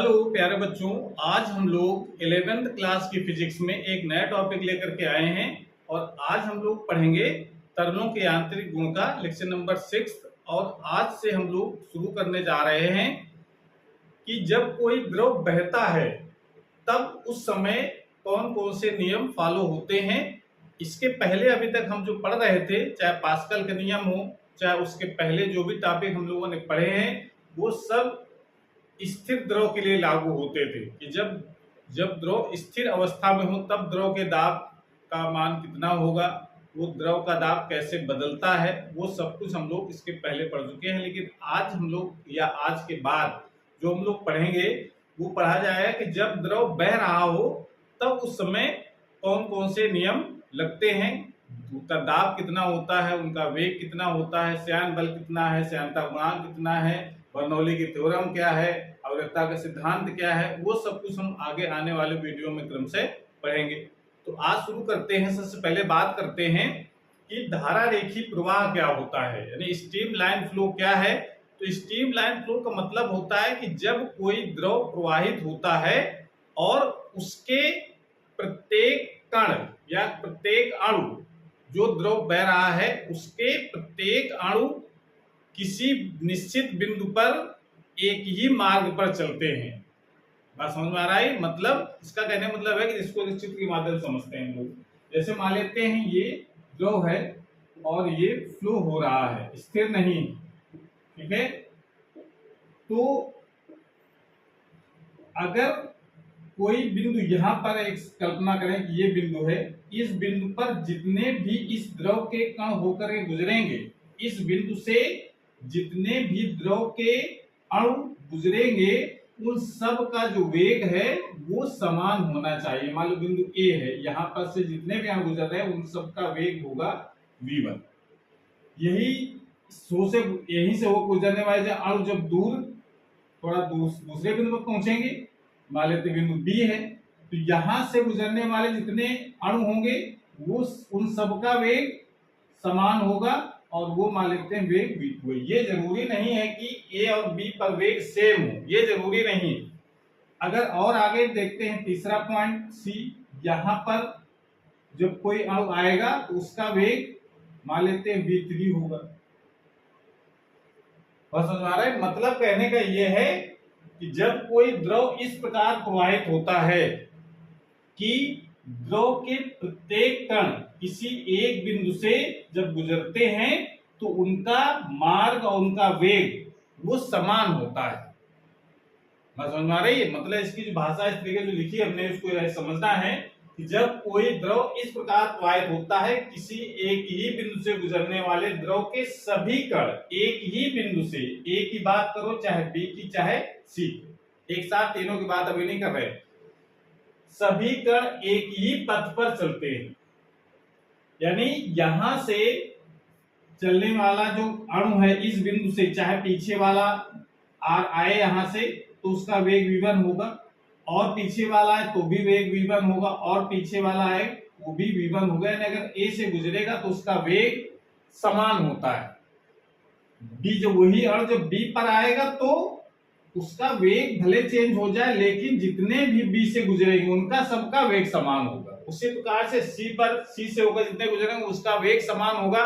Hello प्यारे बच्चों, आज हम लोग 11th क्लास की फिजिक्स में एक नया टॉपिक लेकर के आए हैं और आज हम लोग पढ़ेंगे तरलों के यांत्रिक गुण का लेक्चर नंबर 6। और आज से हम लोग शुरू करने जा रहे हैं कि जब कोई द्रव बहता है तब उस समय कौन कौन से नियम फॉलो होते हैं। इसके पहले अभी तक हम जो पढ़ रहे थे, चाहे पास्कल के नियम हो, चाहे उसके पहले जो भी टॉपिक हम लोगों ने पढ़े हैं, वो सब स्थिर द्रव के लिए लागू होते थे कि जब जब द्रव स्थिर अवस्था में हो तब द्रव के दाब का मान कितना होगा, वो द्रव का दाब कैसे बदलता है, वो सब कुछ हम लोग इसके पहले पढ़ चुके हैं। लेकिन आज हम लोग या आज के बाद जो हम लोग पढ़ेंगे वो पढ़ा जाएगा कि जब द्रव बह रहा हो तब उस समय कौन कौन से नियम लगते हैं, उसका दाब कितना होता है, उनका वेग कितना होता है, श्यान बल कितना है, श्यानता गुणांक कितना है, बर्नौली की थ्योरम क्या है, आवर्तता का सिद्धांत क्या है, वो सब कुछ हम आगे आने वाले वीडियो में क्रम से पढ़ेंगे। तो आज शुरू करते हैं। सबसे पहले बात करते हैं कि धारा रेखी प्रवाह क्या होता है, यानी स्ट्रीम लाइन फ्लो क्या है। तो स्ट्रीम लाइन फ्लो का मतलब होता है कि जब कोई द्रव प्रवाहित होता है और उसके प्रत्येक कण या प्रत्येक अणु, जो द्रव बह रहा है उसके प्रत्येक अणु किसी निश्चित बिंदु पर एक ही मार्ग पर चलते हैं। बात समझ में आ रहा है? मतलब इसका कहने मतलब है कि इसको चित्र के माध्यम से समझते हैं हम लोग। जैसे मान लेते हैं ये द्रव है और ये फ्लो हो रहा है, स्थिर नहीं, ठीक है। तो अगर कोई बिंदु यहाँ पर एक कल्पना करें कि ये बिंदु है, इस बिंदु पर जितने भी इस द्रव के कण होकर के गुजरेंगे, इस बिंदु से जितने भी द्रव के अणु गुजरेंगे उन सब का जो वेग है वो समान होना चाहिए। मान लो बिंदु ए है, यहाँ पर से जितने भी अणु गुजर रहे हैं उन सब का वेग होगा v1। यहीं से वो गुजरने वाले अणु जब थोड़ा दूसरे बिंदु पर पहुंचेंगे, मान लेते बिंदु बी है, तो यहां से गुजरने वाले जितने अणु होंगे वो उन सब का वेग समान होगा और वो मान लेते हैं वेग v2 है। ये जरूरी नहीं है कि ए और बी पर वेग सेम हो, ये जरूरी नहीं। अगर और आगे देखते हैं तीसरा पॉइंट सी, यहाँ पर जब कोई अणु आएगा तो उसका वेग मान लेते हैं v3 होगा। बस समझ आ रहा है? मतलब कहने का ये है कि जब कोई द्रव इस प्रकार प्रवाहित होता है कि द्रव के प्रत्येक कण किसी एक बिंदु से जब गुजरते हैं तो उनका मार्ग और उनका वेग वो समान होता है। बात समझ में आ रही है? मतलब इसकी जो भाषा, इस तरीके जो लिखी हमने उसको समझना है कि जब कोई द्रव इस प्रकार प्रवाहित होता है, किसी एक ही बिंदु से गुजरने वाले द्रव के सभी कण एक ही बिंदु से, एक ही बात करो, चाहे बी की चाहे सी, एक साथ तीनों की बात अभी नहीं कर रहे, सभी कण एक ही पथ पर चलते हैं। यानी यहां से चलने वाला जो अणु है इस बिंदु से, चाहे पीछे वाला आए यहां से तो उसका वेग v1 होगा, और पीछे वाला है तो भी वेग v1 होगा, और पीछे वाला है वो भी v1 होगा। यानी अगर ए से गुजरेगा तो उसका वेग समान होता है। बी जब वही अणु जब बी पर आएगा तो उसका वेग भले चेंज हो जाए, लेकिन जितने भी बी से गुजरेंगे उनका सबका वेग समान होगा। उसी प्रकार से सी से होकर जितने गुजरेंगे उसका वेग समान होगा।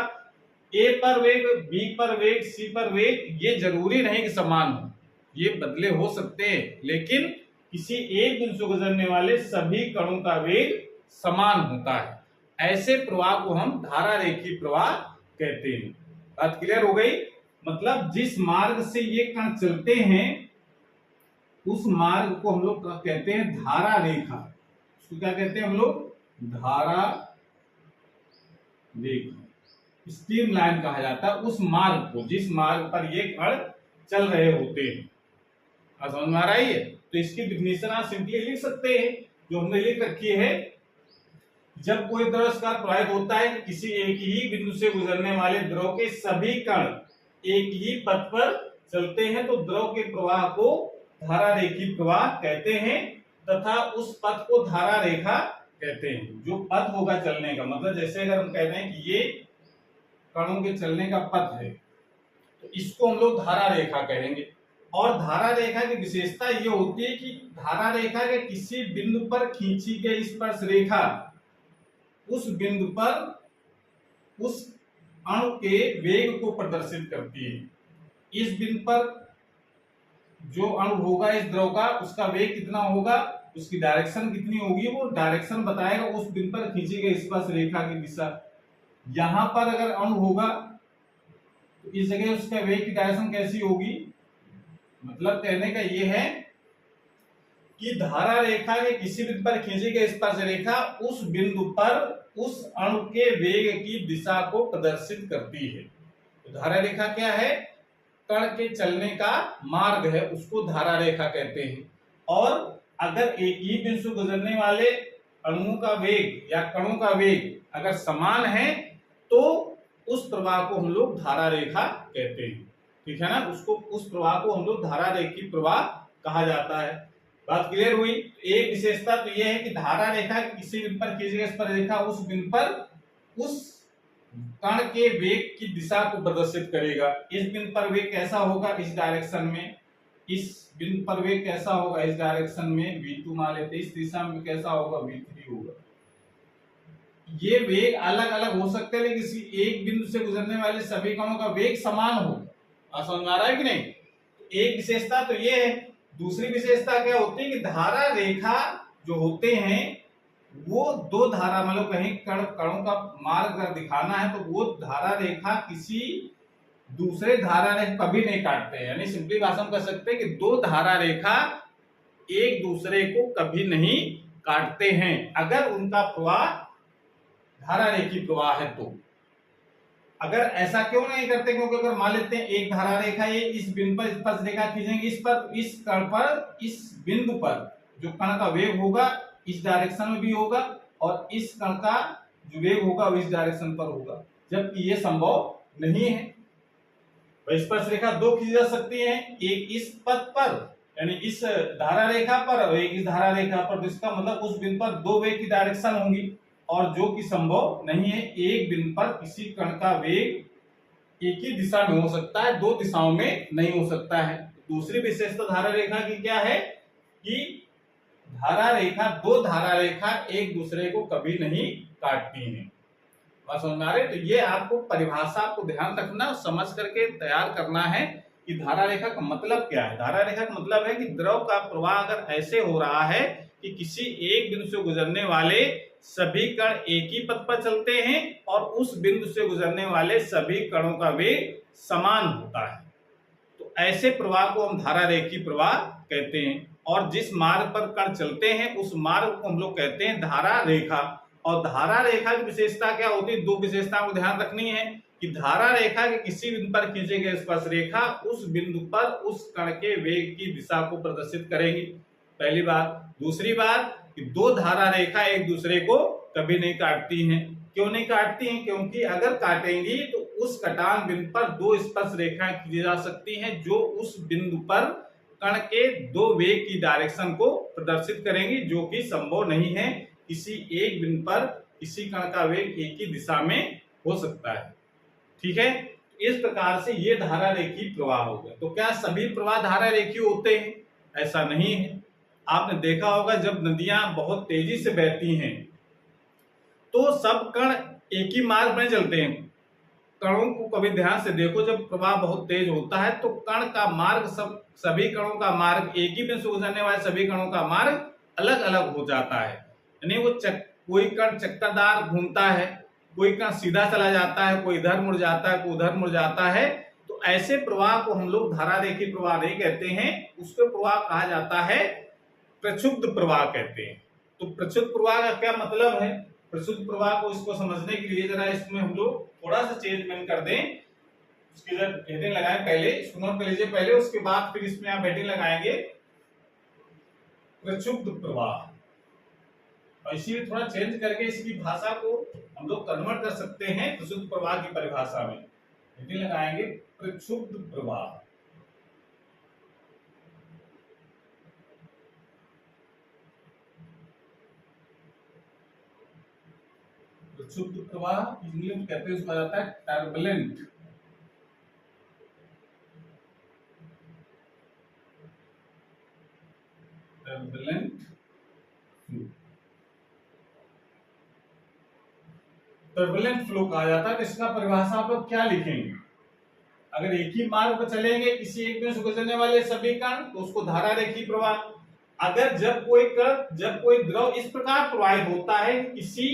ए पर वेग, बी पर वेग, सी पर वेग, ये जरूरी नहीं कि समान हो, ये बदले हो सकते हैं, लेकिन किसी एक बिंदु से गुजरने वाले सभी कणों का वेग समान होता है। ऐसे प्रवाह को हम धारा रेखी प्रवाह कहते हैं। बात क्लियर हो गई? मतलब जिस मार्ग से ये कण चलते हैं उस मार्ग को हम लोग कहते हैं धारा रेखा। उसको क्या कहते हैं हम लोग? धारा रेखा, स्ट्रीम लाइन कहा जाता है उस मार्ग को जिस मार्ग पर ये कण चल रहे होते हैं। समझ में आ रहा है? तो इसकी डिफिनेशन आप सिंपली लिख सकते हैं जो हमने लिख रखी है। जब कोई द्रव प्रवाहित होता है, किसी एक ही बिंदु से गुजरने वाले द्रव के सभी कण एक ही पथ पर चलते हैं तो द्रव के प्रवाह को धारा रेखी प्रवाह कहते हैं, तथा उस पथ को धारा रेखा कहते हैं। जो पथ होगा चलने का, मतलब जैसे अगर हम कहते हैं कि ये कणों के चलने का पथ है तो इसको हम लोग धारा रेखा कहेंगे। और धारा रेखा की विशेषता ये होती है कि धारा रेखा के किसी बिंदु पर खींची गई स्पर्श रेखा उस बिंदु पर उस अणु के वेग को प्रदर्शित करती है। इस बिंदु पर जो अणु होगा इस द्रव का, उसका वेग कितना होगा, उसकी डायरेक्शन कितनी होगी, वो डायरेक्शन बताएगा उस बिंदु पर खींची गई स्पर्श रेखा की दिशा। यहां पर अगर अणु होगा तो इस जगह उसका वेग की डायरेक्शन कैसी होगी, मतलब कहने का ये है कि धारा रेखा के किसी बिंदु पर खींची गई स्पर्श रेखा उस बिंदु पर उस अणु के वेग की दिशा को प्रदर्शित करती है। तो धारा रेखा क्या है, कण के चलने का मार्ग है, उसको धारा रेखा कहते हैं। और अगर एक ही बिंदु से गुजरने वाले अणुओं का वेग या कणों का वेग अगर समान है तो उस प्रवाह को हम लोग धारा रेखा कहते हैं। ठीक है ना, उसको उस प्रवाह को हम लोग धारा रेखी प्रवाह कहा जाता है। बात क्लियर हुई। एक विशेषता तो यह है कि धारा रेखा किसी बिंदु पर खींची गई स्पर्श रेखा उस बिंदु पर उस कण के वेग की दिशा को प्रदर्शित करेगा। इस बिंदु पर वेग कैसा होगा, इस डायरेक्शन में, इस बिंदु पर वेग कैसा होगा, इस डायरेक्शन में v2 मान लेते, इस दिशा में कैसा होगा, v3 होगा। ये वेग अलग अलग हो सकते हैं लेकिन किसी एक बिंदु से गुजरने वाले सभी कणों का वेग समान होगा। समझ में आ रहा है कि नहीं? एक विशेषता तो ये है। दूसरी विशेषता क्या होती है कि धारा रेखा जो होते हैं वो दो धारा, मतलब कहीं कणों का मार्ग अगर दिखाना है तो वो धारा रेखा किसी दूसरे धारा रेखा कभी नहीं काटते हैं। यानी सिंपली भाषा में कह सकते हैं कि दो धारा रेखा एक दूसरे को कभी नहीं काटते हैं अगर उनका प्रवाह धारा रेखी प्रवाह है तो। अगर ऐसा क्यों नहीं करते, क्योंकि अगर मान लेते हैं एक धारा रेखा ये इस बिंदु पर स्पर्श रेखा खींचेंगे, इस कण पर, इस बिंदु पर जो कण का वेग होगा इस डायरेक्शन में भी होगा और इस कण का जो वेग होगा वो इस डायरेक्शन पर होगा, जबकि ये संभव नहीं है। स्पर्श रेखा दो खींची जा सकती है, एक इस पथ पर यानी इस धारा रेखा पर और एक इस धारा रेखा पर। इसका मतलब उस बिंदु पर दो वेग की डायरेक्शन होंगी और जो कि संभव नहीं है। एक बिंदु पर किसी कण का वेग एक ही दिशा में हो सकता है, दो दिशाओं में नहीं हो सकता है। दूसरी विशेषता धारा रेखा की क्या है कि धारा रेखा, दो धारा रेखा एक दूसरे को कभी नहीं काटती हैं। बात समझ में आ रही है? तो ये आपको परिभाषा को ध्यान रखना, समझ करके तैयार करना है कि धारा रेखा का मतलब क्या है। धारा रेखा का मतलब है कि द्रव का प्रवाह अगर ऐसे हो रहा है कि किसी एक बिंदु से गुजरने वाले सभी कण एक ही पथ पर चलते हैं और उस बिंदु से गुजरने वाले सभी कणों का वेग समान होता है, तो ऐसे प्रवाह को हम धारा रेखी प्रवाह कहते हैं। और जिस मार्ग पर कण चलते हैं उस मार्ग को हम लोग कहते हैं धारा रेखा। और धारा रेखा की विशेषता क्या होती है, दो विशेषताओं को ध्यान रखनी है कि धारा रेखा के किसी बिंदु पर खींचे गए स्पर्श रेखा उस बिंदु पर उस कण के वेग की दिशा को प्रदर्शित करेगी, पहली बात। दूसरी बात कि दो धारा रेखा एक दूसरे को कभी नहीं काटती हैं। क्यों नहीं काटती हैं? क्योंकि अगर काटेंगी तो उस कटान बिंदु पर दो स्पर्श रेखाएं खींची जा सकती हैं जो उस बिंदु पर कण के दो वेग की डायरेक्शन को प्रदर्शित करेंगी, जो कि संभव नहीं है। किसी एक बिंदु पर किसी कण का वेग एक ही दिशा में हो सकता है। ठीक है, इस प्रकार से ये धारा रेखी प्रवाह हो गया। तो क्या सभी प्रवाह धारा रेखी होते हैं? ऐसा नहीं है। आपने देखा होगा जब नदियां बहुत तेजी से बहती हैं तो सब कण एक ही मार्ग में चलते हैं। कणों को कभी ध्यान से देखो, जब प्रवाह बहुत तेज होता है तो कण का मार्ग, सभी कणों का मार्ग, एक ही बिंदु से गुजरने वाले सभी कणों का मार्ग अलग अलग हो जाता है। यानी वो कोई कण चक्करदार घूमता है, कोई कण सीधा चला जाता है, कोई इधर मुड़ जाता है, कोई उधर मुड़ जाता है। तो ऐसे प्रवाह को हम लोग धारा रेखी प्रवाह नहीं कहते हैं, उसको प्रवाह कहा जाता है प्रक्षुब्ध प्रवाह कहते हैं। तो प्रक्षुब्ध प्रवाह का क्या मतलब है? प्रक्षुब्ध प्रवाह को इसको समझने के लिए जरा इसमें हम लोग थोड़ा सा चेंजमेंट कर दें। उसकी जब हेडिंग लगाएं, पहले इसको नोट कर लीजिए पहले, उसके बाद फिर इसमें आप हेडिंग लगाएंगे प्रक्षुब्ध प्रवाह। और इसी थोड़ा चेंज करके इसकी भाषा को हम लोग कन्वर्ट कर सकते हैं प्रक्षुब्ध प्रवाह की परिभाषा में। हेडिंग लगाएंगे प्रक्षुब्ध प्रवाह। प्रक्षुब्ध प्रवाह इंग्लिश में कहते हैं, उसको जाता है turbulent. Turbulent flow. Turbulent flow कहा जाता है। तो इसका परिभाषा आप लोग क्या लिखेंगे? अगर एक ही मार्ग पर चलेंगे किसी एक बिंदु से गुजरने वाले सभी कण तो उसको धारा रेखीय प्रवाह। अगर जब कोई द्रव इस प्रकार प्रवाहित होता है किसी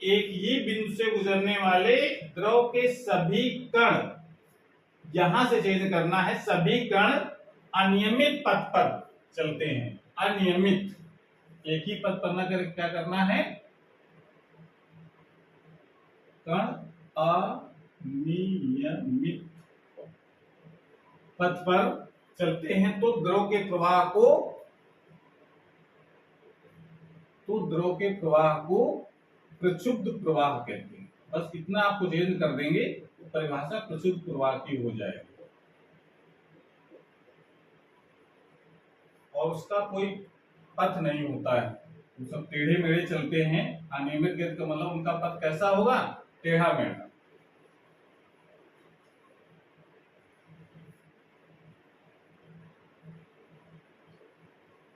एक ही बिंदु से गुजरने वाले द्रव के सभी कण, यहां से चेंज करना है, सभी कण अनियमित पथ पर चलते हैं। अनियमित, एक ही पथ पर न करके क्या करना है? कण अनियमित पथ पर चलते हैं तो द्रव के प्रवाह को प्रक्षुब्ध प्रवाह कहते हैं। बस इतना आपको चेंज कर देंगे तो परिभाषा प्रक्षुब्ध प्रवाह की हो जाएगी। और उसका कोई पथ नहीं होता है, वो सब टेढ़े मेढ़े चलते हैं। अनियमित गति का मतलब उनका पथ कैसा होगा? टेढ़ा मेढ़ा।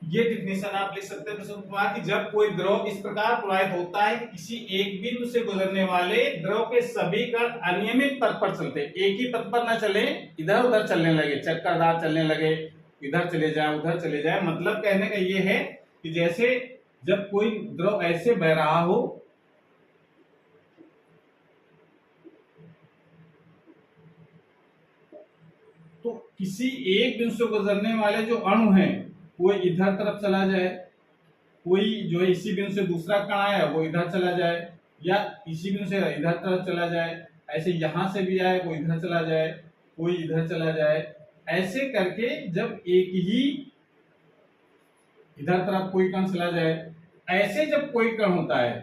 ये डिफिनेशन आप लिख सकते हैं प्रक्षुब्ध प्रवाह की। जब कोई द्रव इस प्रकार प्रवाहित होता है कि किसी एक बिंदु से गुजरने वाले द्रव के सभी कण अनियमित पथ पर चलते हैं, एक ही पथ पर न चले, इधर उधर चलने लगे, चक्करदार चलने लगे, इधर चले जाए उधर चले जाए। मतलब कहने का ये है कि जैसे जब कोई द्रव ऐसे बह रहा हो, तो किसी एक बिंदु से गुजरने वाले जो अणु हैं कोई इधर तरफ चला जाए, कोई जो है इसी बिंदु से दूसरा कण आया वो इधर चला जाए, या इसी बिंदु से इधर तरफ चला जाए, ऐसे यहां से भी आए कोई इधर चला जाए, कोई इधर चला जाए। ऐसे करके जब एक ही इधर तरफ कोई कण चला जाए, ऐसे जब कोई कण होता है,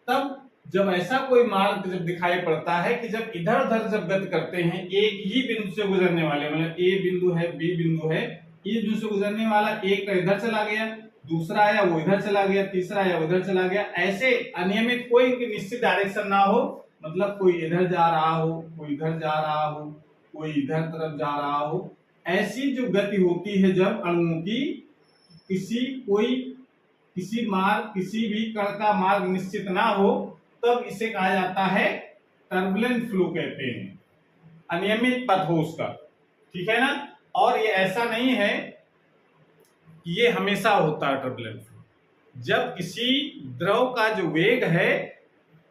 तब जब ऐसा कोई मार्ग जब दिखाई पड़ता है कि जब इधर उधर जब गति करते हैं एक ही बिंदु से गुजरने वाले, मतलब ए बिंदु है बी बिंदु है, इस बिंदु से गुजरने वाला एक इधर चला गया, दूसरा आया वो इधर चला गया, तीसरा आया उधर चला गया, ऐसे अनियमित, कोई इनकी निश्चित डायरेक्शन ना हो, मतलब कोई इधर जा रहा हो, कोई इधर जा रहा हो, कोई इधर तरफ जा रहा हो, ऐसी जो गति होती है जब अणुओं की, किसी भी कण का मार्ग निश्चित ना हो, तब इसे कहा जाता है टर्बुलेंट फ्लो कहते हैं, अनियमित पथ हो उसका। ठीक है ना? और ये ऐसा नहीं है कि ये हमेशा होता है टर्बुलेंट फ्लो। जब किसी द्रव का जो वेग है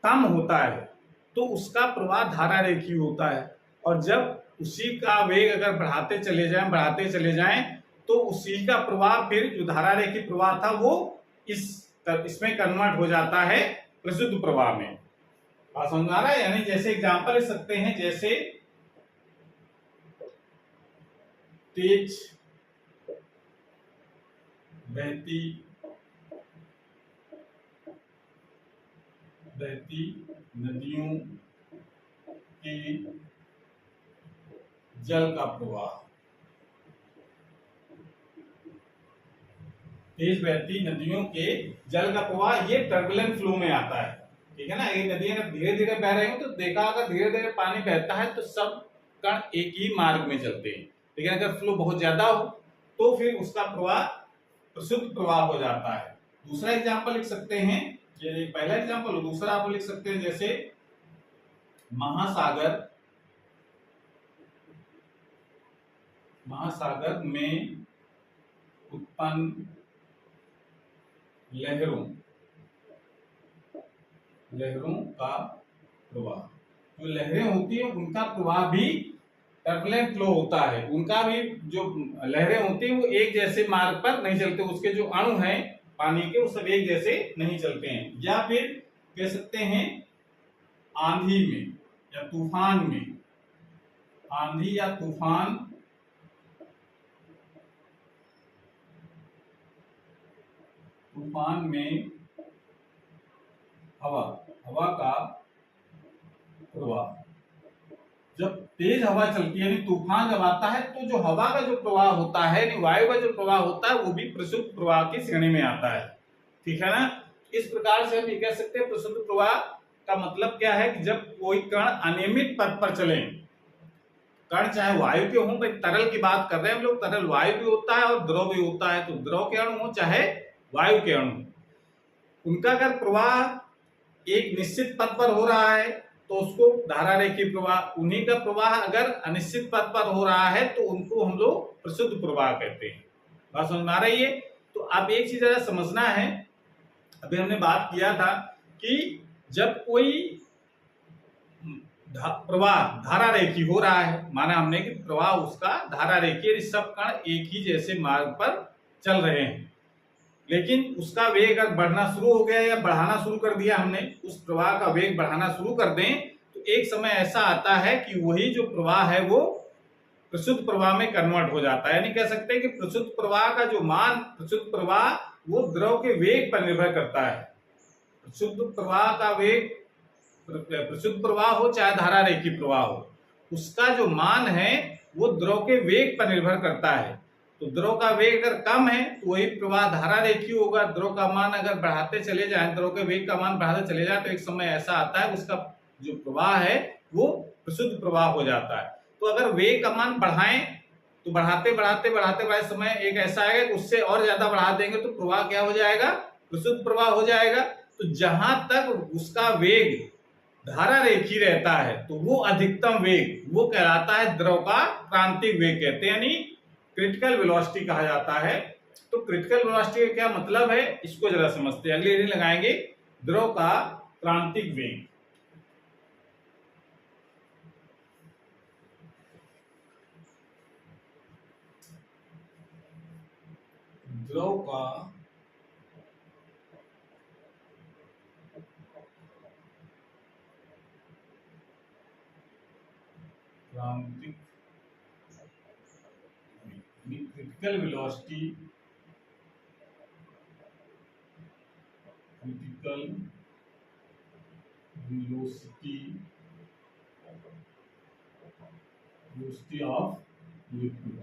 कम होता है तो उसका प्रवाह धारा रेखीय होता है, और जब उसी का वेग अगर बढ़ाते चले जाएं तो उसी का प्रवाह फिर जो धारा रेखीय प्रवाह था वो इसमें कन्वर्ट हो जाता है प्रक्षुब्ध प्रवाह में। बात समझ आ रहा है? यानी जैसे एग्जांपल ले सकते हैं, जैसे तेज बहती नदियों के जल का प्रवाह, तेज बहती नदियों के जल का प्रवाह ये टर्बुलेंट फ्लो में आता है। ठीक है ना? ये नदियां अगर धीरे धीरे बह रही हो तो देखा अगर धीरे धीरे पानी बहता है तो सब कण एक ही मार्ग में चलते हैं, लेकिन अगर फ्लो बहुत ज्यादा हो तो फिर उसका प्रवाह प्रक्षुब्ध प्रवाह हो जाता है। दूसरा एग्जांपल लिख सकते हैं, ये पहला एग्जांपल, दूसरा आप लिख सकते हैं जैसे महासागर में उत्पन्न लहरों का प्रवाह, जो लहरें होती है उनका प्रवाह भी टर्बुलेंट फ्लो होता है। उनका भी जो लहरें होती हैं वो एक जैसे मार्ग पर नहीं चलते, उसके जो अणु हैं पानी के वो सब एक जैसे नहीं चलते हैं। या फिर कह सकते हैं आंधी में या तूफान में, आंधी या तूफान में हवा का प्रवाह, जब तेज हवा चलती है यानी तूफान जब आता है तो जो हवा का जो प्रवाह होता है यानी वायु का जो प्रवाह होता है वो भी प्रक्षुब्ध प्रवाह की श्रेणी में आता है। ठीक है ना? इस प्रकार से हम ये कह सकते हैं प्रक्षुब्ध प्रवाह का मतलब क्या है कि जब कोई कण अनियमित पथ पर चले, कण चाहे वायु के हों, तरल की बात कर रहे हैं हम लोग, तरल वायु भी होता है और द्रव भी होता है, तो द्रव के अणु हो चाहे वायु के अणु, उनका अगर प्रवाह एक निश्चित पथ पर हो रहा है तो उसको धारा रेखीय प्रवाह, उन्हीं का प्रवाह अगर अनिश्चित पथ पर हो रहा है तो उनको हम लोग प्रशुद्ध प्रवाह कहते हैं। बात समझ में आ रही है? तो अब एक चीज जरा समझना है, अभी हमने बात किया था कि जब कोई प्रवाह धारा रेखीय हो रहा है, माना हमने कि प्रवाह उसका धारा रेखीय, सब कण एक ही जैसे मार्ग पर चल रहे हैं, लेकिन उसका वेग अगर बढ़ना शुरू हो गया या बढ़ाना शुरू कर दिया हमने, उस प्रवाह का वेग बढ़ाना शुरू कर दें तो एक समय ऐसा आता है कि वही जो प्रवाह है वो प्रशुद्ध प्रवाह में कन्वर्ट हो जाता है। यानी कह सकते हैं कि प्रशुद्ध प्रवाह का जो मान, प्रशुद्ध प्रवाह वो द्रव के वेग पर निर्भर करता है। प्रशुद्ध प्रवाह का वेग, प्रशुद्ध प्रवाह हो चाहे धारा रेखीय प्रवाह हो, उसका जो मान है वो द्रव के वेग पर निर्भर करता है। तो द्रव का वेग अगर कम है तो वही प्रवाह धारा रेखीय होगा। द्रव का मान अगर बढ़ाते चले जाए, द्रव के वेग का मान बढ़ाते चले जाए तो एक समय ऐसा आता है उसका जो प्रवाह है वो प्रशुद्ध प्रवाह हो जाता है। तो अगर वेग का मान बढ़ाएं तो बढ़ाते बढ़ाते समय एक ऐसा आएगा कि उससे और ज्यादा बढ़ा देंगे तो प्रवाह क्या हो जाएगा? प्रशुद्ध प्रवाह हो जाएगा। तो जहां तक उसका वेग धारा रेखीय रहता है तो वो अधिकतम वेग वो कहलाता है द्रव का क्रांतिक वेग कहते हैं, यानी क्रिटिकल वेलोसिटी कहा जाता है। तो क्रिटिकल वेलोसिटी का क्या मतलब है इसको जरा समझते हैं। अगली रीडिंग लगाएंगे द्रव का क्रांतिक वेग। द्रव का क्रांतिक critical velocity, critical velocity of liquid.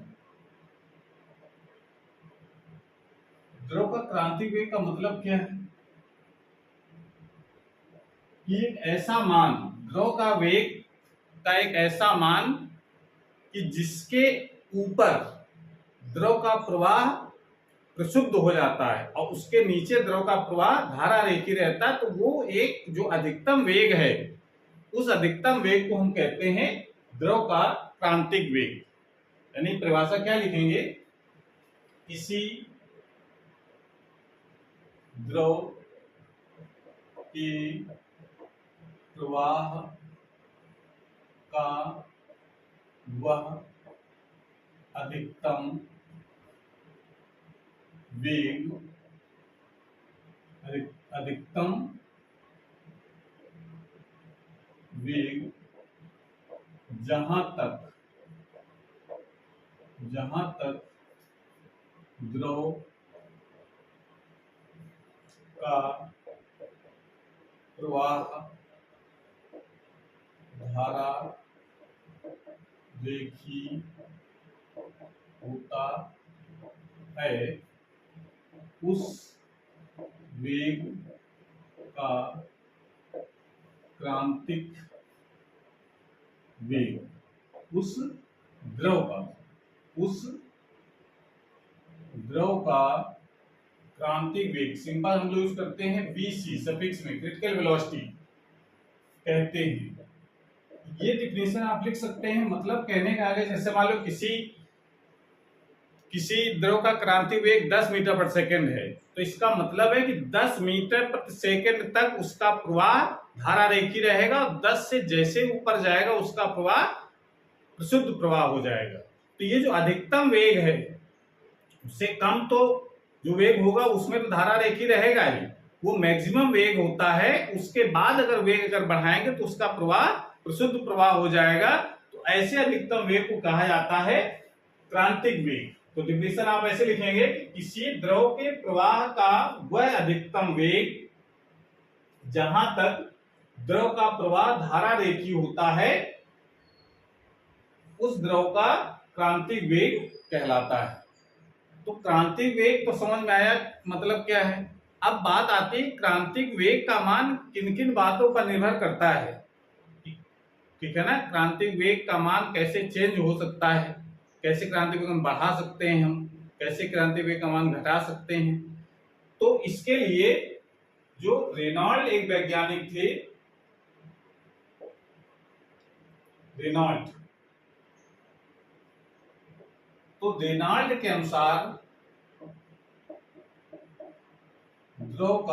द्रव का क्रांतिक वेग का मतलब क्या है कि एक ऐसा मान, द्रव का वेग का एक ऐसा मान कि जिसके ऊपर द्रव का प्रवाह प्रशुद्ध हो जाता है और उसके नीचे द्रव का प्रवाह धारा रेखीय रहता है, तो वो एक जो अधिकतम वेग है उस अधिकतम वेग को हम कहते हैं द्रव का क्रांतिक वेग। यानी परिभाषा क्या लिखेंगे? किसी द्रव के प्रवाह का वह अधिकतम वेग, अधिकतम वेग जहां तक द्रव का प्रवाह धारा रेखीय होता है उस वेग का क्रांतिक वेग, उस द्रव का क्रांतिक वेग, सिंपल हम लोग यूज करते हैं VC सफिक्स में, क्रिटिकल वेलोसिटी कहते हैं। ये डिफिनेशन आप लिख सकते हैं। मतलब कहने का आगे जैसे मान लो किसी द्रव का क्रांतिक वेग 10 मीटर प्रति सेकंड है, तो इसका मतलब है कि 10 मीटर प्रति सेकंड तक उसका प्रवाह धारा रेखीय रहेगा और 10 से जैसे ऊपर जाएगा उसका प्रवाह प्रशुद्ध प्रवाह हो जाएगा। तो ये जो अधिकतम वेग है उससे कम तो जो वेग होगा उसमें तो धारा रेखीय रहेगा ही, वो मैक्सिमम वेग होता है। उसके बाद अगर वेग अगर बढ़ाएंगे तो उसका प्रवाह प्रशुद्ध प्रवाह हो जाएगा। तो ऐसे अधिकतम वेग को कहा जाता है क्रांतिक वेग। तो डिफिनेशन आप ऐसे लिखेंगे कि किसी द्रव के प्रवाह का वह अधिकतम वेग जहां तक द्रव का प्रवाह धारा रेखीय होता है उस द्रव का क्रांतिक वेग कहलाता है। तो क्रांतिक वेग तो समझ में आया मतलब क्या है। अब बात आती है क्रांतिक वेग का मान किन किन बातों पर निर्भर करता है, ठीक है ना। क्रांतिक वेग का मान कैसे चेंज हो सकता है, कैसे क्रांतिक वेग बढ़ा सकते हैं हम, कैसे क्रांतिक वेग का मान घटा सकते हैं। तो इसके लिए जो रेनॉल्ड एक वैज्ञानिक थे, रेनॉल्ड, तो रेनॉल्ड के अनुसार द्रव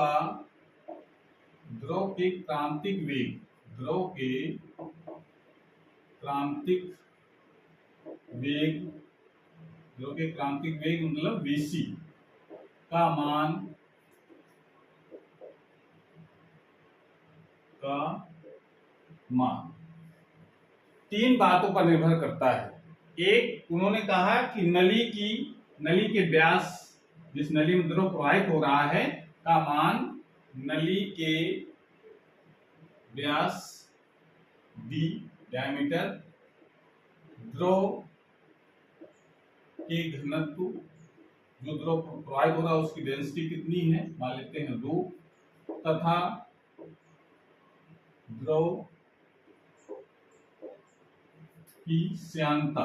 के क्रांतिक वेग, द्रव के क्रांतिक वेग, द्रव के क्रांतिक वेग मतलब वीसी का मान तीन बातों पर निर्भर करता है। एक, उन्होंने कहा कि नली के व्यास, जिस नली में द्रव प्रवाहित हो रहा है का मान नली के व्यास डी, डायमीटर, द्रव के घनत्व, जो द्रव प्रवाहित हो रहा है उसकी डेंसिटी कितनी है, मान लेते हैं 2, तथा द्रव की श्यानता,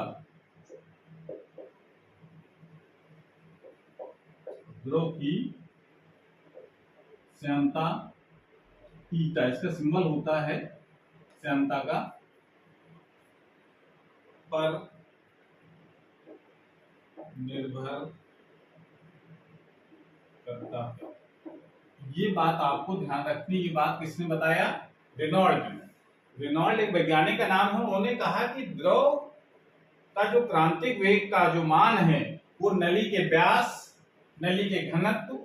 द्रव की श्यानता थीटा, इसका सिंबल होता है श्यानता का, पर निर्भर करता है। ये बात आपको ध्यान रखनी, ये बात किसने बताया? रेनॉल्ड ने। रेनॉल्ड एक वैज्ञानिक का नाम है, उन्होंने कहा कि द्रव का जो क्रांतिक वेग का जो मान है वो नली के व्यास, नली के घनत्व,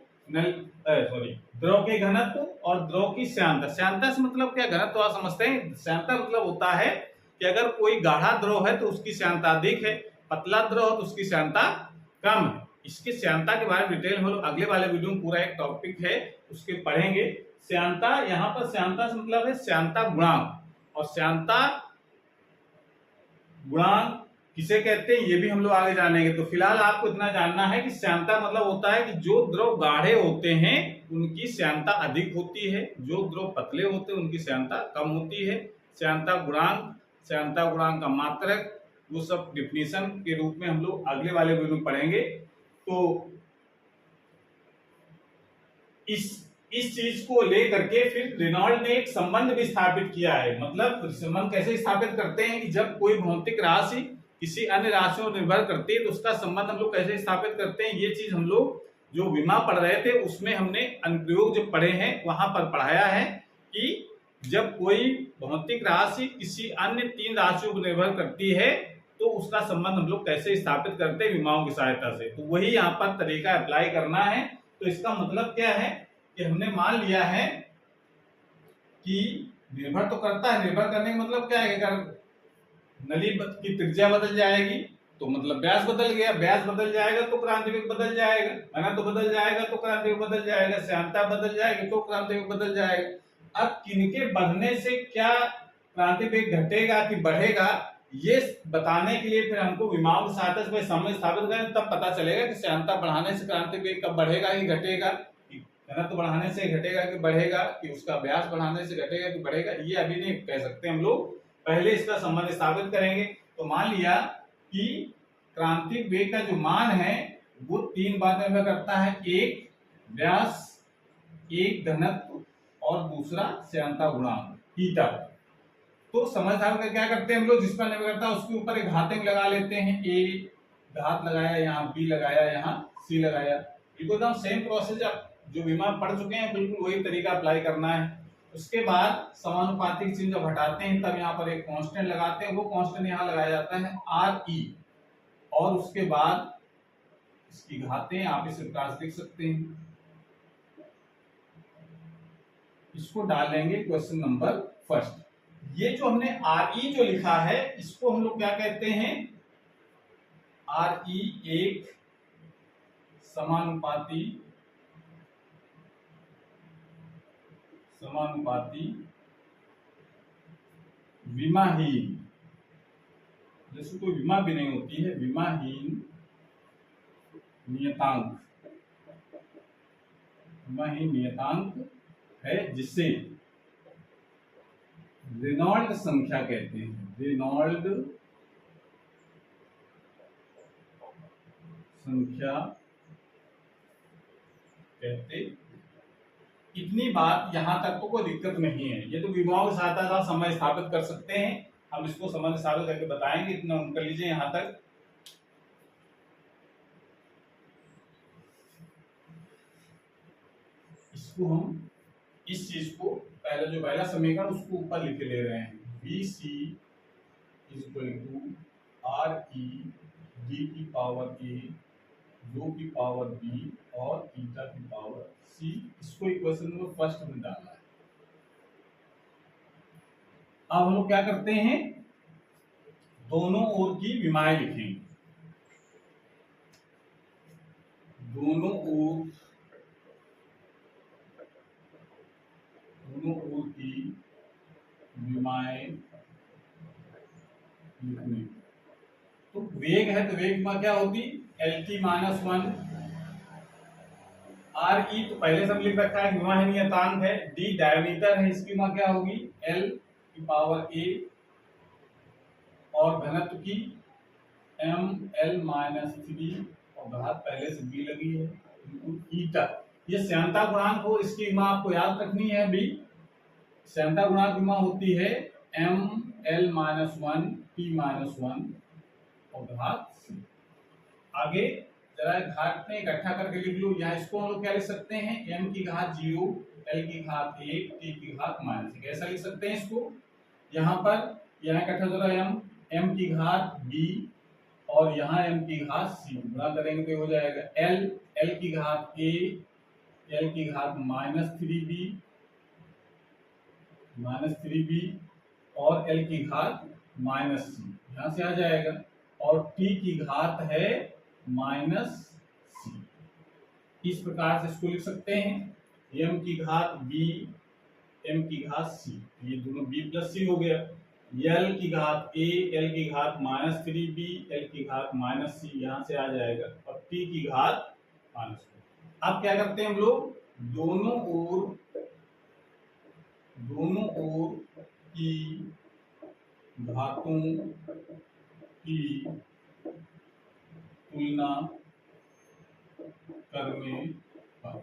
द्रव के घनत्व और द्रव की श्यानता। श्यानता से मतलब क्या? घनत्व आप समझते हैं। श्यानता मतलब होता है कि अगर कोई गाढ़ा द्रव है तो उसकी श्यानता अधिक है, पतला द्रव हो तो उसकी श्यानता कम है। इसकी श्यानता के बारे में डिटेल में अगले वाले वीडियो में पूरा एक टॉपिक है उसके पढ़ेंगे। श्यानता, यहाँ पर श्यानता से मतलब है श्यानता गुणांक, और श्यानता गुणांक किसे कहते हैं ये भी हम लोग आगे जानेंगे। तो फिलहाल आपको इतना जानना है कि श्यानता मतलब होता है कि जो द्रव गाढ़े होते हैं उनकी श्यानता अधिक होती है, जो द्रव पतले होते हैं उनकी श्यानता कम होती है। श्यानता गुणांक का मात्रक, वो सब डिफिनीशन के रूप में हम लोग अगले वाले वीडियो में पढ़ेंगे। तो इस चीज को लेकर के फिर रेनॉल्ड ने एक संबंध भी स्थापित किया है। मतलब संबंध कैसे स्थापित करते हैं कि जब कोई भौतिक राशि किसी अन्य राशियों पर निर्भर करती है तो उसका संबंध हम लोग कैसे स्थापित करते हैं, ये चीज हम लोग जो विमा पढ़ रहे थे उसमें हमने अनुप्रयोग जो पढ़े हैं वहां पर पढ़ाया है कि जब कोई भौतिक राशि किसी अन्य 3 राशियों पर निर्भर करती है तो उसका संबंध हम लोग कैसे स्थापित करते हैं विमाओं की सहायता से। तो वही यहाँ पर तरीका अप्लाई करना है। तो इसका मतलब क्या है कि हमने मान लिया है कि निर्भर तो करता है। निर्भर करने का मतलब क्या है? अगर नली की त्रिज्या बदल जाएगी तो मतलब व्यास बदल गया, व्यास बदल जाएगा तो क्रांति वेग बदल जाएगा, घनत्व बदल जाएगा तो क्रांति वेग बदल जाएगा, श्यानता बदल जाएगी तो क्रांति वेग बदल जाएगा। अब किनके बढ़ने से क्या क्रांति वेग घटेगा कि बढ़ेगा, ये बताने के लिए फिर हमको विमाओं की सहायता से संबंध स्थापित करें, तब पता चलेगा कि श्यानता बढ़ाने से क्रांति वेग कब बढ़ेगा कि घटेगा, घनत्व बढ़ाने से घटेगा कि बढ़ेगा, कि उसका व्यास बढ़ाने से घटेगा कि बढ़ेगा, ये अभी नहीं कह सकते हम लोग। पहले इसका संबंध स्थापित करेंगे। तो मान लिया कि क्रांतिक वेग का जो मान है वो 3 बात में करता है, एक व्यास, एक घनत्व और दूसरा श्यानता गुणांक थीटा। तो समझदार का क्या करते हैं हम लोग, जिस पर निर्भर करता है उसके ऊपर एक घातांक लगा लेते हैं। ए घात लगाया, यहाँ बी लगाया, यहाँ सी लगाया। एकदम सेम प्रोसेस आप जो विमान पढ़ चुके हैं बिल्कुल वही तरीका अप्लाई करना है। उसके बाद समानुपातिक चिन्ह जब हटाते हैं तब यहाँ पर एक कांस्टेंट लगाते हैं, वो कांस्टेंट यहाँ लगाया जाता है आर ई, और उसके बाद इसकी घातें आप इस प्रकार से लिख सकते हैं। इसको डालेंगे क्वेश्चन नंबर फर्स्ट। ये जो हमने आर ई जो लिखा है इसको हम लोग क्या कहते हैं? आर ई एक समानुपाती विमाहीन, जैसे कोई विमा भी नहीं होती है, विमाहीन नियतांक है, जिसे रेनॉल्ड संख्या कहते हैं। रेनॉल्ड संख्या कहते। इतनी बात यहाँ तक तो कोई दिक्कत नहीं है, ये तो विभवाओं की सहायता से समय स्थापित कर सकते हैं। हम इसको समय स्थापित करके बताएंगे, इतना नोट कर लीजिए यहाँ तक। इसको हम इस चीज को पहले जो पहला समीकरण उसको ऊपर लिख के ले रहे हैं, B C is equal to R E D की पावर ए रो की पावर बी और थीटा की पावर सी। इसको इक्वेशन नंबर फर्स्ट में डालना है। अब हम लोग क्या करते हैं, दोनों ओर की विमाएं लिखेंगे। दोनों ओर की विमाएं लिखने। तो वेग है तो वेग में क्या होगी, L T minus one. R E तो पहले सब लिख रखा है, विमा है नियतांक है। डी डायमीटर है, इसकी मां क्या होगी, एल की पावर ए और घनत्व की एम एल माइनस थ्री और घात पहले से बी लगी है ईटा। ये श्यानता गुणांक हो, इसकी मां आपको याद रखनी है बी। श्यानता गुणांक की मां होती है M L minus one T minus one और घात सी। आगे जरा घात में इकट्ठा करके लिख लो। यहाँ इसको हम लोग क्या लिख सकते हैं, m की घात 0, l की घात 1, t की घात -1 ऐसा लिख सकते हैं इसको। यहाँ पर यहाँ इकट्ठा जरा m की घात b और यहाँ m की घात c गुणा करेंगे तो हो जाएगा l की घात a, l की घात -3b और l की घात -c यहाँ से आ जाएगा। और t की घात है -c। इस प्रकार से इसको लिख सकते हैं, m की घात b, m की घात c, ये दोनों b प्लस c हो गया। l की घात a, l की घात -3b, ल की घात -c यहाँ से आ जाएगा और t की घात -4। अब क्या करते हैं हम लोग, दोनों ओर की घातों की तुलना करने पर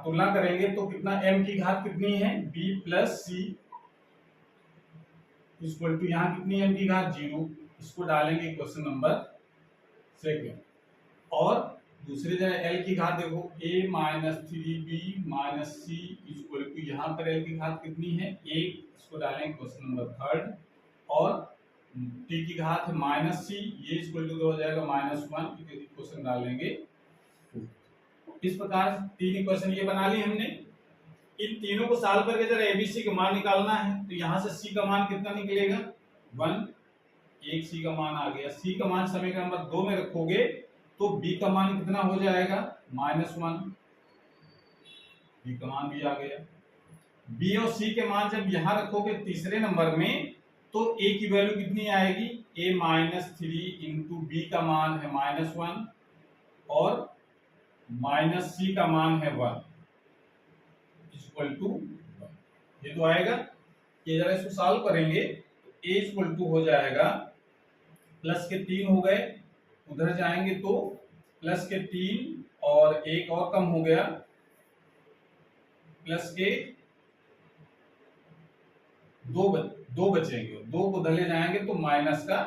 तुलना करेंगे तो कितना, m की घात कितनी है b plus C equal to यहाँ कितनी m की घात 0, इसको डालेंगे क्वेश्चन नंबर सेकंड। और दूसरी जगह l की घात देखो a minus 3b minus C equal to यहाँ पर l की घात कितनी है 1, इसको डालेंगे क्वेश्चन नंबर थर्ड। और t की घात है -c, ये इक्वल टू हो जाएगा -1, इक्वेशन डालेंगे। इस प्रकार तीन इक्वेशन ये बना ली हमने। इन तीनों को सॉल्व करके जरा एबीसी का मान निकालना है। तो यहाँ से सी का मान कितना निकलेगा 1, एक सी का मान आ गया। सी का मान समीकरण नंबर 2 में रखोगे तो बी का मान कितना हो जाएगा -1, बी का मान भी आ गया। बी और सी के मान जब यहाँ रखोगे तीसरे नंबर में तो a की वैल्यू कितनी आएगी, a -3 इंटू बी का मान है -1 और -c का मान है 1 इक्वल टू 1। ये तो आएगा। ये जरा इसको सॉल्व करेंगे तो a इक्वल टू हो जाएगा प्लस के 3 हो गए, उधर जाएंगे तो प्लस के 3 और एक और कम हो गया, प्लस के 2 बचेंगे, 2 को धले जाएंगे तो माइनस का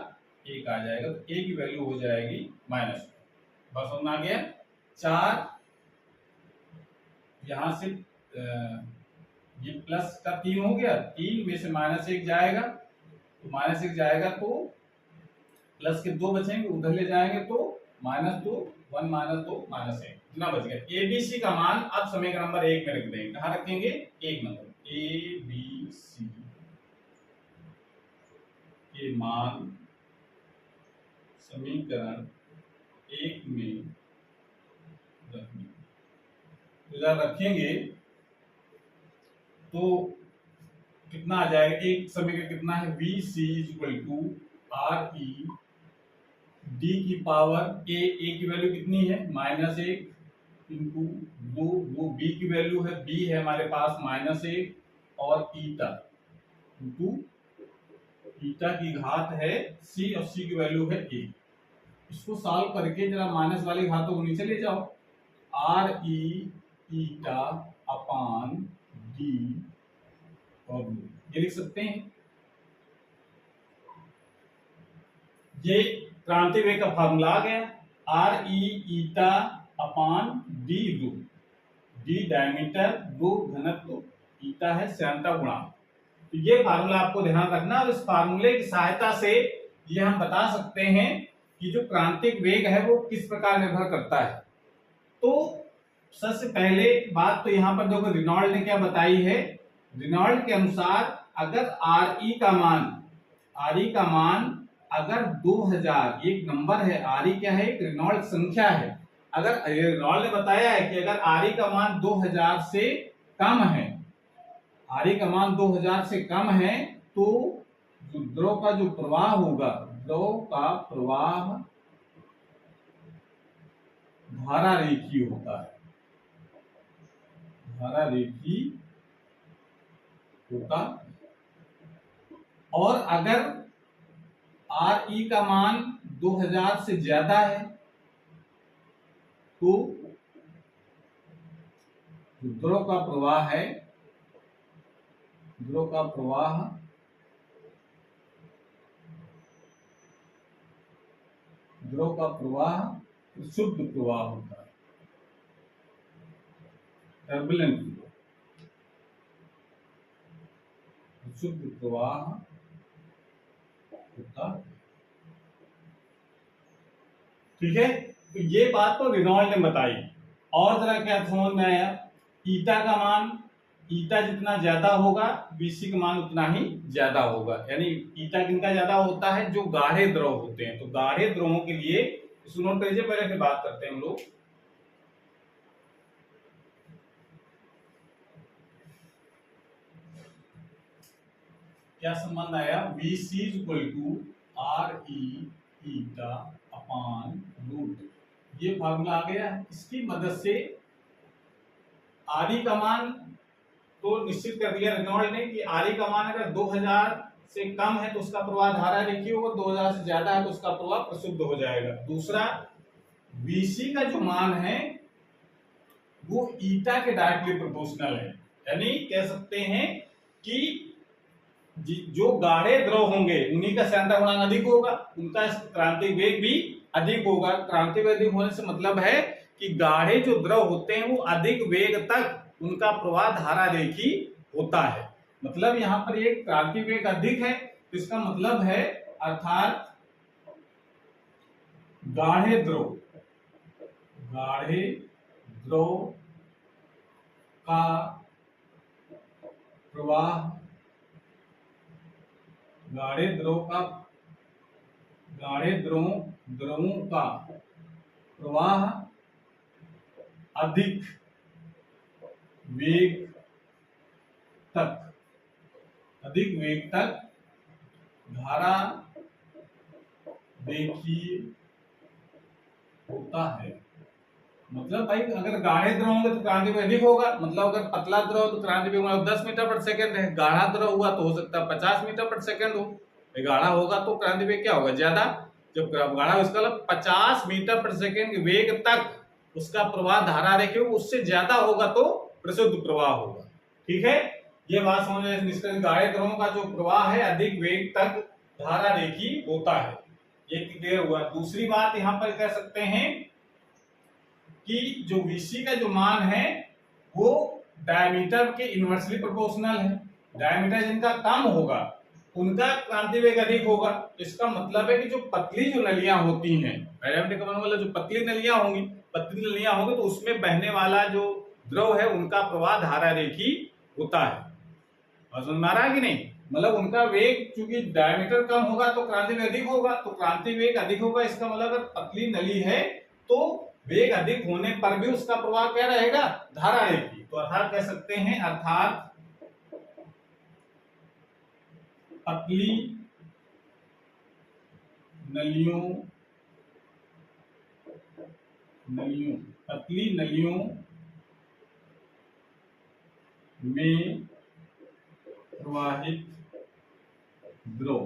1 आ जाएगा। तो a की वैल्यू हो जाएगी -1। बस समझ आ गया। 4 यहाँ से ये प्लस का 3 हो गया, 3 में से -1 जाएगा तो -1 जाएगा तो प्लस के 2 बचेंगे, उधर ले जाएंगे तो -2, 1 -2 -1 इतना बच गया। एबीसी का मान अब समीकरण नंबर 1 में रख देंगे। कहाँ रखेंगे, 1 नंबर एबीसी के मान समीकरण 1 में रखेंगे तो कितना आ जाएगा, एक समीकरण कितना है B C equal to R E D की पावर ए की वैल्यू कितनी है -1 इंटू 2 बी की वैल्यू है, बी है हमारे पास -1 और ईटा इंटू ईटा की घात है सी और सी की वैल्यू है 1। इसको सॉल्व करके जरा माइनस वाली घातों को नीचे ले जाओ are E eta upon D और ये लिख सकते हैं। ये क्रांति वेग का फार्मूला आ गया, are E eta upon D रू, डी डायमीटर, रू घनत्व, ईटा है श्यानता गुणांक। तो ये फार्मूला आपको ध्यान रखना और इस फार्मूले की सहायता से ये हम बता सकते हैं कि जो क्रांतिक वेग है वो किस प्रकार निर्भर करता है। तो सबसे पहले बात तो यहाँ पर देखो रेनॉल्ड ने क्या बताई है। रेनॉल्ड के अनुसार अगर आर ई का मान अगर 2000, एक नंबर है, आर ई क्या है, एक रेनॉल्ड संख्या है। अगर रेनॉल्ड ने बताया है कि अगर आर ई का मान 2000 से कम है, आर ई का मान 2000 से कम है, तो जो द्रव का जो प्रवाह होगा, द्रव का प्रवाह धारा रेखीय होता है, धारा रेखीय होता। और अगर आर ई का मान 2000 से ज्यादा है तो जो द्रव का प्रवाह है, द्रव का प्रवाह शुद्ध प्रवाह होता है, टर्बुलेंट फ्लो, शुद्ध प्रवाह होता है। ठीक है, तो ये बात तो रेनॉल्ड ने बताई। और जरा क्या समझ में आया, ईटा का मान, ईटा जितना ज्यादा होगा बीसी का मान उतना ही ज्यादा होगा। यानी ईटा किनका ज्यादा होता है, जो गाढ़े द्रव होते हैं। तो गाढ़े द्रवों के लिए इसको नोट करिए, पहले फिर बात करते हैं हम लोग। क्या संबंध आया, BC equal to R E eta upon root, ये फार्मूला आ गया। इसकी मदद से आर ई का मान तो निश्चित कर दिया रेनॉल्ड ने कि आर ई का मान अगर 2000 से कम है तो उसका प्रवाह धारा रेखीय होगा, 2000 से ज्यादा है तो उसका प्रवाह प्रशुद्ध हो जाएगा। दूसरा, बीसी का जो मान है वो ईटा के डायरेक्टली प्रोपोर्शनल है। यानी कह सकते हैं कि जो गाढ़े द्रव होंगे उन्हीं का श्यानता गुणांक अधिक होगा, उनका क्रांतिक वेग भी अधिक होगा। क्रांतिक वेग अधिक होने से मतलब है कि गाढ़े जो द्रव होते हैं वो अधिक वेग तक उनका प्रवाह धारा रेखी होता है। मतलब यहाँ पर एक क्रांतिक वेग अधिक है, तो इसका मतलब है अर्थात गाढ़े द्रव का प्रवाह, गाढ़े द्रवों का प्रवाह अधिक वेग तक धारा रेखीय होता है। मतलब भाई अगर गाढ़े द्रव होंगे तो क्रांति वेग अधिक होगा। मतलब अगर पतला द्रव तो क्रांति वेग 10 मीटर पर सेकंड है, गाढ़ा द्रव हुआ तो हो सकता है 50 मीटर पर सेकंड हो। गाढ़ा होगा तो क्रांति वेग क्या होगा, ज्यादा। जब गाढ़ा इसका मतलब 50 मीटर पर सेकंड के वेग तक उसका प्रवाह धारा रेखीय, उससे ज्यादा होगा तो प्रशुद्ध प्रवाह होगा। ठीक है, ये बात समझ में। गाढ़े द्रवों का जो प्रवाह है अधिक वेग तक धारा रेखीय होता है, ये क्लियर हुआ। दूसरी बात यहाँ पर कह सकते हैं कि जो Vc का जो मान है वो डायमीटर के इनवर्सली प्रोपोर्शनल है। डायमीटर जिनका कम होगा उनका क्रांति वेग अधिक होगा। इसका मतलब है कि जो पतली जो नलियां होती हैं, डायमीटर का मतलब जो पतली नलियां होंगी तो उसमें बहने वाला जो द्रव है उनका प्रवाह धारा रेखी होता है। और समझ में आ रहा है कि नहीं, मतलब उनका वेग चूंकि डायमीटर कम होगा तो क्रांति वेग अधिक होगा। तो क्रांति वेग अधिक होगा, इसका मतलब अगर पतली नली है तो वेग अधिक होने पर भी उसका प्रवाह क्या रहेगा, धारा रेखी। तो अर्थात कह सकते हैं, अर्थात पतली नलियों में प्रवाहित द्रव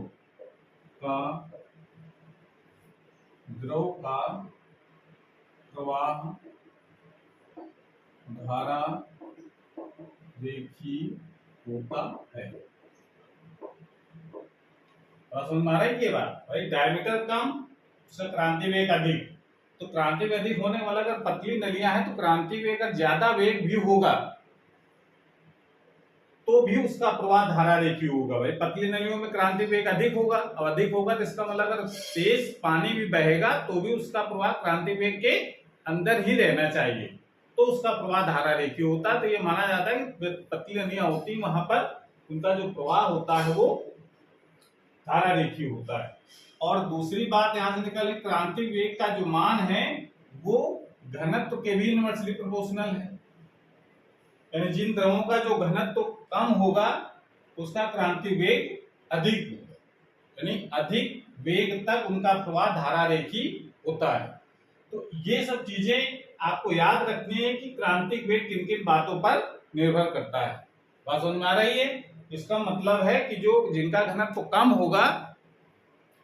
का प्रवाह धारा रेखी होता है। समझ में आ रहा है ये बात? भाई डायमीटर कम, उसका क्रांति वेग अधिक। तो क्रांति वेग अधिक होने वाला अगर पतली नलियां हैं तो क्रांति वेग अगर ज्यादा वेग भी होगा तो भी उसका प्रवाह धारा रेखी होगा। भाई पतली नलियों में क्रांति वेग अधिक होगा, और अधिक होगा तो इसका मतलब अगर तेज पानी भी बहेगा तो भी उसका प्रवाह क्रांति वेग के अंदर ही रहना चाहिए, तो उसका प्रवाह धारा रेखी होता है। तो ये माना जाता है कि पतली नलियां होती है वहां पर उनका जो प्रवाह होता है वो धारा रेखी होता है। और दूसरी बात यहां से निकले, क्रांति वेग का जो मान है वो घनत्व के भी इनवर्सली प्रोपोर्शनल है। यानी जिन द्रवों का जो घनत्व कम होगा उसका क्रांति वेग अधिक होगा, यानी अधिक वेग तक उनका प्रवाह धारा रेखी होता है। तो ये सब चीजें आपको याद रखनी है कि क्रांतिक वेग किन किन बातों पर निर्भर करता है। बात समझ में आ रही है? इसका मतलब है कि जो जिनका घनत्व कम होगा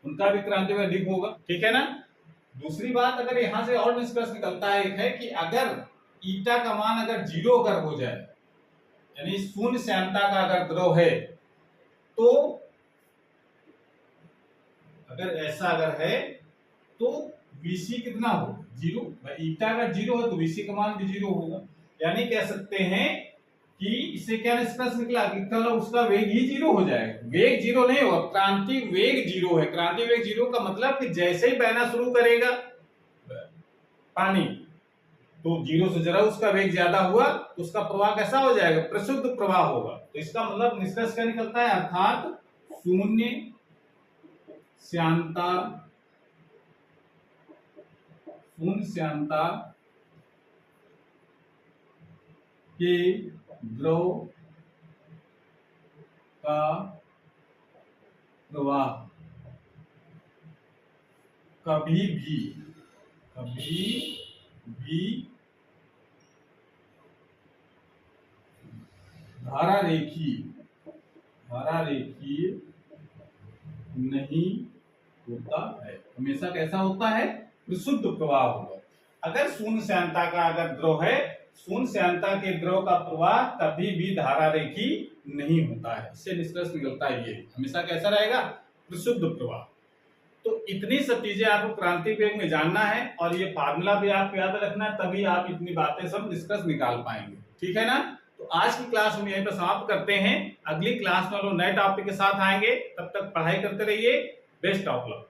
उनका भी क्रांति वेग अधिक होगा, ठीक है ना। दूसरी बात अगर यहां से और निष्कर्ष निकलता है एक है कि अगर ईटा का मान अगर 0 अगर हो जाए, यानी शून्य श्यानता का अगर द्रव है, तो अगर ऐसा अगर है तो Vc कितना हो? 0। ईटा अगर 0 है तो Vc का मान भी 0 होगा। यानी कह सकते हैं कि इससे क्या निष्कर्ष निकला कि कल उसका वेग ही 0 हो जाएगा। वेग 0 नहीं होगा, क्रांति वेग 0 है। क्रांति वेग 0 का मतलब कि जैसे ही बहना शुरू करेगा पानी तो 0 से जरा उसका वेग ज्यादा हुआ तो उसका प्रवाह कैसा हो जाएगा? प्रशुद्ध प्रवाह होगा। तो इसका मतलब निष्कर्ष क्या निकलता है? अर्थात शून्य श्यानता के द्रव का प्रवाह कभी भी धारा रेखी नहीं होता है। हमेशा कैसा होता है? विशुद्ध प्रवाह होगा। अगर शून्य श्यानता का अगर द्रव है, शून्य श्यानता के द्रव का प्रवाह कभी भी धारा रेखी नहीं होता है। इससे निष्कर्ष निकलता है ये हमेशा कैसा रहेगा? विशुद्ध प्रवाह। तो इतनी सब चीजें आपको क्रांति वेग में जानना है और ये फार्मूला भी आपको याद रखना है, तभी आप इतनी बातें सब निष्कर्ष निकाल पाएंगे, ठीक है ना। तो आज की क्लास हम यहीं पर समाप्त करते हैं। अगली क्लास में हम लोग नए टॉपिक के साथ आएंगे। तब तक पढ़ाई करते रहिए। Best of luck.